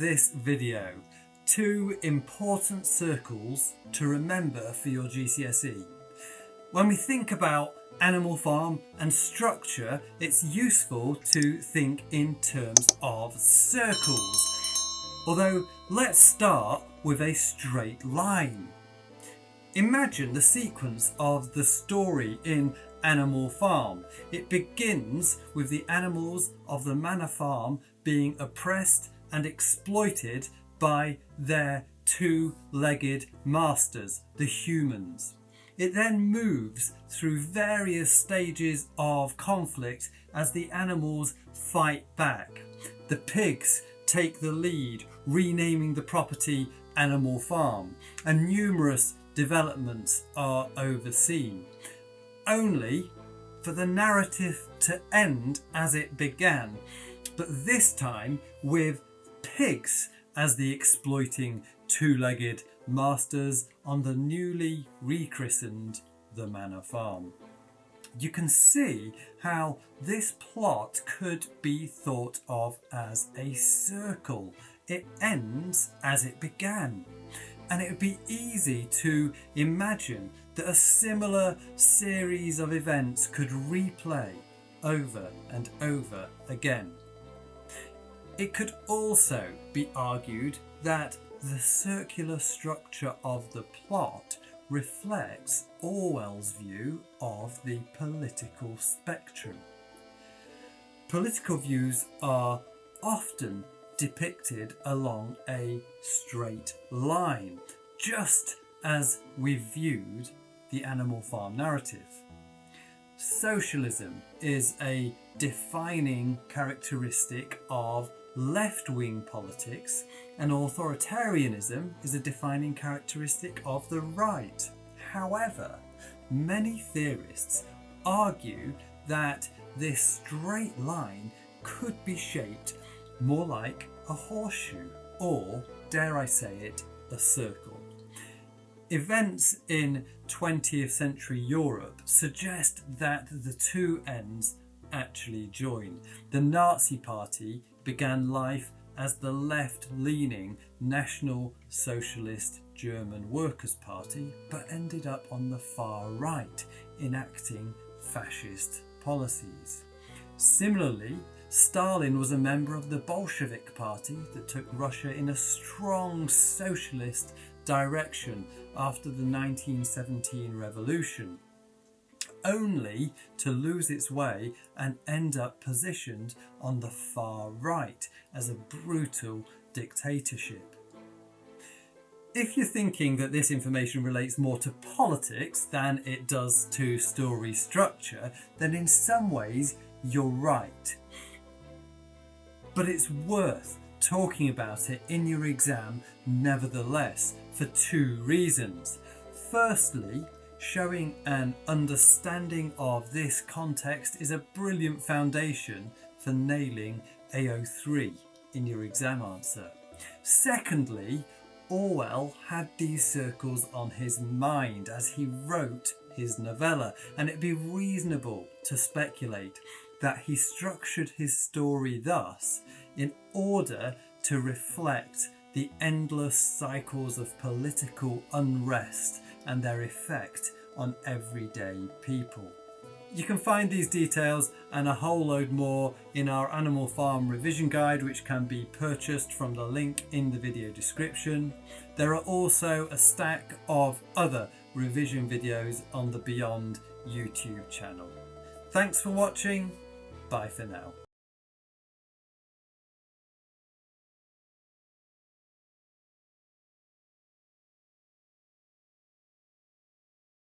this video. 2 important circles to remember for your GCSE. When we think about Animal Farm and structure, it's useful to think in terms of circles. Although, let's start with a straight line. Imagine the sequence of the story in Animal Farm. It begins with the animals of the manor farm being oppressed and exploited by their 2-legged masters, the humans. It then moves through various stages of conflict as the animals fight back. The pigs take the lead, renaming the property Animal Farm, and numerous developments are overseen, only for the narrative to end as it began, but this time with pigs as the exploiting 2-legged masters on the newly rechristened the Manor Farm. You can see how this plot could be thought of as a circle. It ends as it began. And it would be easy to imagine that a similar series of events could replay over and over again. It could also be argued that the circular structure of the plot reflects Orwell's view of the political spectrum. Political views are often depicted along a straight line, just as we viewed the Animal Farm narrative. Socialism is a defining characteristic of left-wing politics, and authoritarianism is a defining characteristic of the right. However, many theorists argue that this straight line could be shaped more like a horseshoe, or, dare I say it, a circle. Events in 20th century Europe suggest that the two ends actually join. The Nazi Party began life as the left-leaning National Socialist German Workers' Party, but ended up on the far right, enacting fascist policies. Similarly, Stalin was a member of the Bolshevik Party that took Russia in a strong socialist direction after the 1917 revolution, only to lose its way and end up positioned on the far right as a brutal dictatorship. If you're thinking that this information relates more to politics than it does to story structure, then in some ways you're right. But it's worth talking about it in your exam nevertheless, for 2 reasons. Firstly, showing an understanding of this context is a brilliant foundation for nailing AO3 in your exam answer. Secondly, Orwell had these circles on his mind as he wrote his novella, and it'd be reasonable to speculate that he structured his story thus in order to reflect the endless cycles of political unrest and their effect on everyday people. You can find these details and a whole load more in our Animal Farm revision guide, which can be purchased from the link in the video description. There are also a stack of other revision videos on the Beyond YouTube channel. Thanks for watching. Bye for now.